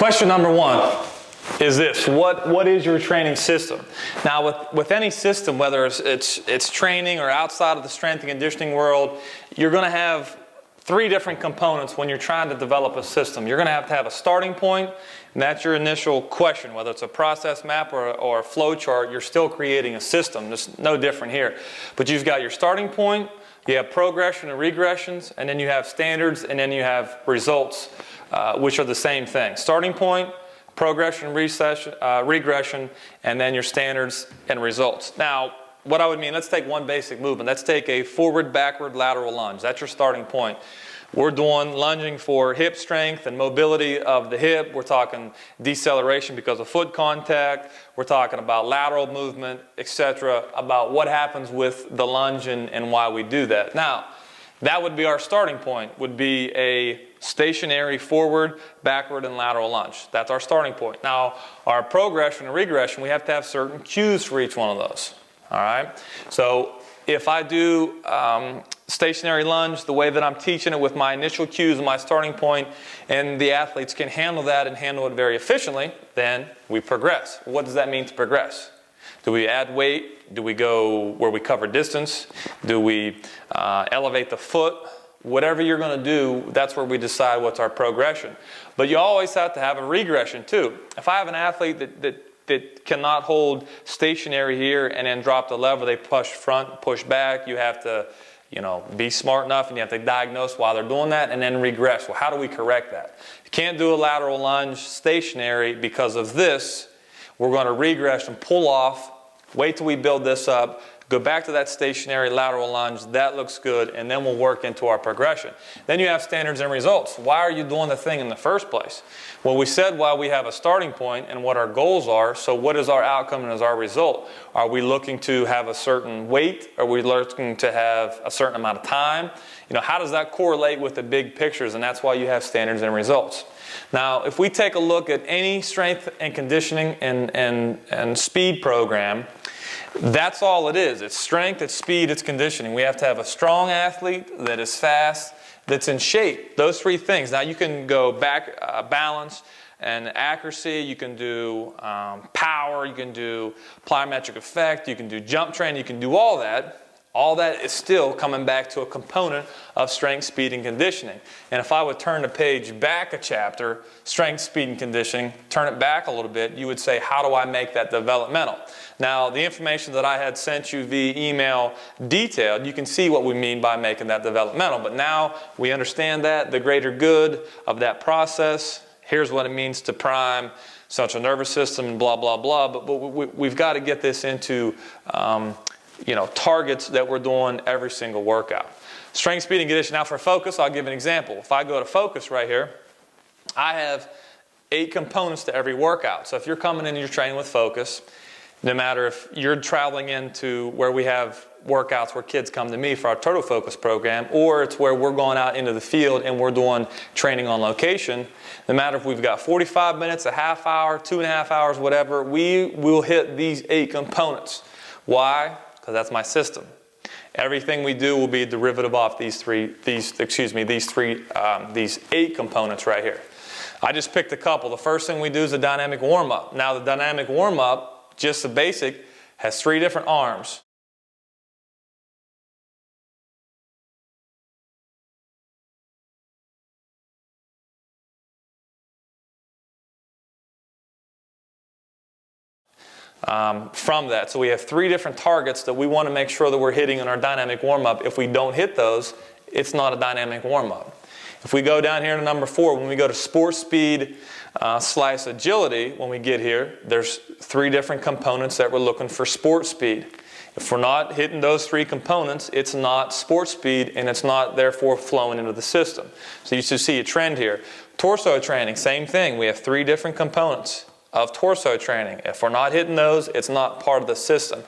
Question number one is this: what is your training system? Now, with any system, whether it's training or outside of the strength and conditioning world, you're going to have three different components when you're trying to develop a system. You're going to have a starting point, and that's your initial question. Whether it's a process map or a flow chart, you're still creating a system. There's no different here. But you've got your starting point, you have progression and regressions, and then you have standards, and then you have results, which are the same thing. Starting point, progression, regression, and then your standards and results. Now, what I would mean, let's take one basic movement. Let's take a forward, backward, lateral lunge. That's your starting point. We're doing lunging for hip strength and mobility of the hip. We're talking deceleration because of foot contact. We're talking about lateral movement, etc., about what happens with the lunge and why we do that. Now, that would be our starting point, would be a stationary forward, backward, and lateral lunge. That's our starting point. Now, our progression and regression, we have to have certain cues for each one of those. All right? So if I do stationary lunge the way that I'm teaching it with my initial cues and my starting point, and the athletes can handle that and handle it very efficiently, then we progress. What does that mean to progress? Do we add weight? Do we go where we cover distance? Do we elevate the foot? Whatever you're going to do, that's where we decide what's our progression. But you always have to have a regression too. If I have an athlete that cannot hold stationary here and then drop the lever, they push front, push back, you have to be smart enough, and you have to diagnose why they're doing that and then regress. Well, how do we correct that? You can't do a lateral lunge stationary because of this. We're going to regress and pull off, wait till we build this up, go back to that stationary lateral lunge, that looks good, and then we'll work into our progression. Then you have standards and results. Why are you doing the thing in the first place? Well, we said why we have a starting point and what our goals are, so what is our outcome and is our result? Are we looking to have a certain weight? Are we looking to have a certain amount of time? How does that correlate with the big pictures? And that's why you have standards and results. Now, if we take a look at any strength and conditioning and speed program, that's all it is. It's strength, it's speed, it's conditioning. We have to have a strong athlete that is fast, that's in shape. Those three things. Now you can go back, balance and accuracy. You can do power. You can do plyometric effect. You can do jump training. You can do all that. All that is still coming back to a component of strength, speed, and conditioning. And if I would turn the page back a chapter, strength, speed, and conditioning, turn it back a little bit, you would say, how do I make that developmental? Now, the information that I had sent you via email detailed, you can see what we mean by making that developmental. But now we understand that, the greater good of that process. Here's what it means to prime central nervous system and blah, blah, blah. But we've got to get this into targets that we're doing every single workout. Strength, speed, and conditioning. Now for focus, I'll give an example. If I go to focus right here, I have 8 components to every workout. So if you're coming in and you're training with focus, no matter if you're traveling into where we have workouts where kids come to me for our Total Focus program, or it's where we're going out into the field and we're doing training on location, no matter if we've got 45 minutes, a half hour, 2.5 hours, whatever, we will hit these 8 components. Why? Because that's my system. Everything we do will be derivative off these 8 components right here. I just picked a couple. The first thing we do is a dynamic warm-up. Now the dynamic warm-up, just the basic, has 3 different arms. From that. So we have 3 different targets that we want to make sure that we're hitting in our dynamic warm-up. If we don't hit those, it's not a dynamic warm-up. If we go down here to number 4, when we go to sport speed / agility, when we get here, there's 3 different components that we're looking for sport speed. If we're not hitting those 3 components, it's not sport speed, and it's not therefore flowing into the system. So you should see a trend here. Torso training, same thing. We have 3 different components of torso training. If we're not hitting those, it's not part of the system.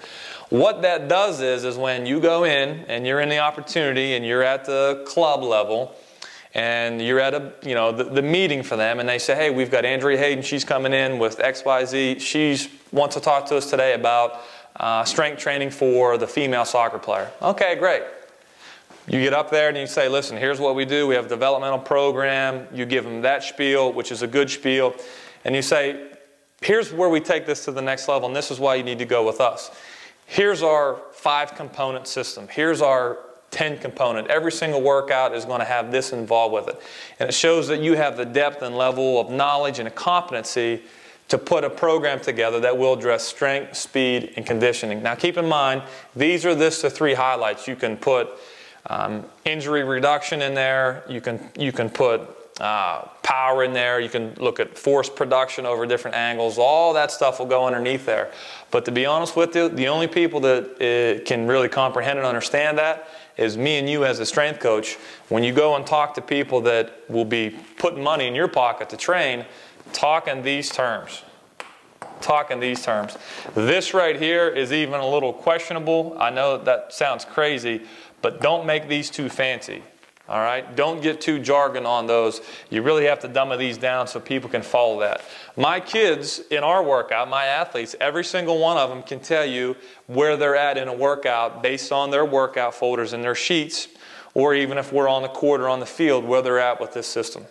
What that does is when you go in and you're in the opportunity and you're at the club level and you're at the meeting for them, and they say, hey, we've got Andrea Hayden, she's coming in with XYZ, she wants to talk to us today about strength training for the female soccer player. Okay, great. You get up there and you say, listen, here's what we do. We have a developmental program. You give them that spiel, which is a good spiel. and you say, here's where we take this to the next level, and this is why you need to go with us. Here's our 5-component system. Here's our 10-component. Every single workout is going to have this involved with it. And it shows that you have the depth and level of knowledge and competency to put a program together that will address strength, speed, and conditioning. Now keep in mind, these are the 3 highlights. You can put injury reduction in there. You can put power in there. You can look at force production over different angles. All that stuff will go underneath there. But to be honest with you, the only people that can really comprehend and understand that is me and you as a strength coach. When you go and talk to people that will be putting money in your pocket to train, talk in these terms. Talk in these terms. This right here is even a little questionable. I know that sounds crazy, but don't make these too fancy. All right? Don't get too jargon on those. You really have to dumb these down so people can follow that. My kids in our workout, my athletes, every single one of them can tell you where they're at in a workout based on their workout folders and their sheets, or even if we're on the court or on the field, where they're at with this system.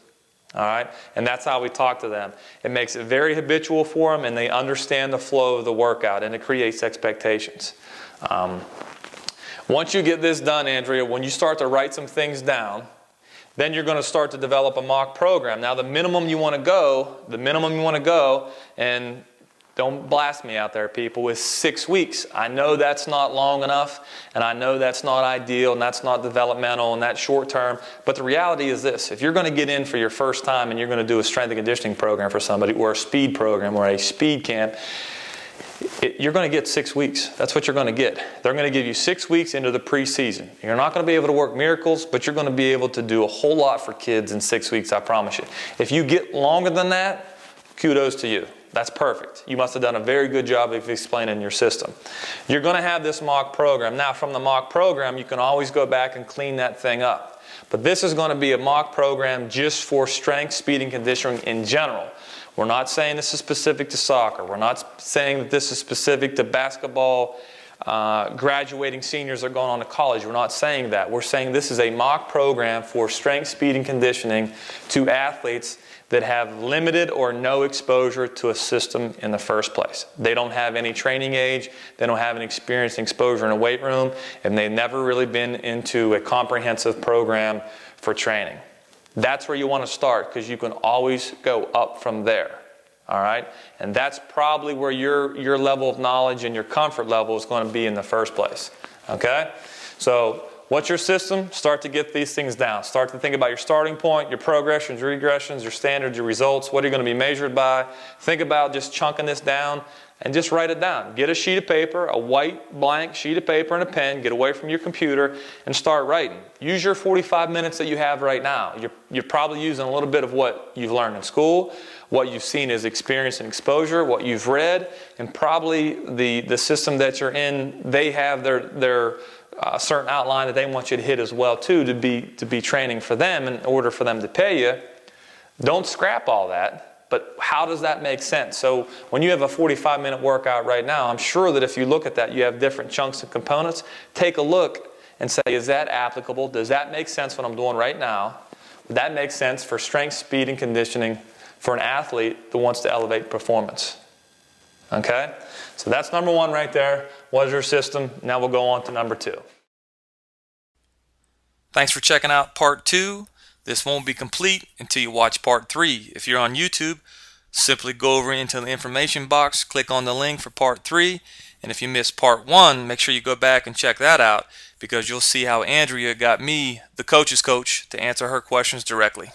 All right? And that's how we talk to them. It makes it very habitual for them, and they understand the flow of the workout, and it creates expectations. Once you get this done, Andrea, when you start to write some things down, then you're going to start to develop a mock program. Now, the minimum you want to go, and don't blast me out there, people, is 6 weeks. I know that's not long enough, and I know that's not ideal, and that's not developmental, and that's short term. But the reality is this: if you're going to get in for your first time and you're going to do a strength and conditioning program for somebody, or a speed program, or a speed camp, you're going to get 6 weeks. That's what you're going to get. They're going to give you 6 weeks into the preseason. You're not going to be able to work miracles, but you're going to be able to do a whole lot for kids in 6 weeks, I promise you. If you get longer than that, kudos to you. That's perfect. You must have done a very good job of explaining your system. You're going to have this mock program. Now, from the mock program, you can always go back and clean that thing up. But this is going to be a mock program just for strength, speed, and conditioning in general. We're not saying this is specific to soccer. We're not saying that this is specific to basketball, graduating seniors that are going on to college. We're not saying that. We're saying this is a mock program for strength, speed, and conditioning to athletes that have limited or no exposure to a system in the first place. They don't have any training age. They don't have any experience and exposure in a weight room, and they've never really been into a comprehensive program for training. That's where you want to start, because you can always go up from there. All right? And that's probably where your level of knowledge and your comfort level is going to be in the first place. Okay? So, what's your system? Start to get these things down. Start to think about your starting point, your progressions, your regressions, your standards, your results. What are you going to be measured by? Think about just chunking this down and just write it down. Get a sheet of paper, a white blank sheet of paper and a pen. Get away from your computer and start writing. Use your 45 minutes that you have right now. You're probably using a little bit of what you've learned in school, what you've seen as experience and exposure, what you've read, and probably the system that you're in, they have their certain outline that they want you to hit as well too, to be training for them in order for them to pay you. Don't scrap all that. But how does that make sense? So when you have a 45-minute workout right now, I'm sure that if you look at that, you have different chunks and components. Take a look and say, is that applicable? Does that make sense what I'm doing right now? Would that make sense for strength, speed, and conditioning for an athlete that wants to elevate performance? Okay? So that's number one right there. What is your system? Now we'll go on to number 2. Thanks for checking out part 2. This won't be complete until you watch part 3. If you're on YouTube, simply go over into the information box, click on the link for part 3. And if you missed part 1, make sure you go back and check that out, because you'll see how Andrea got me, the coach's coach, to answer her questions directly.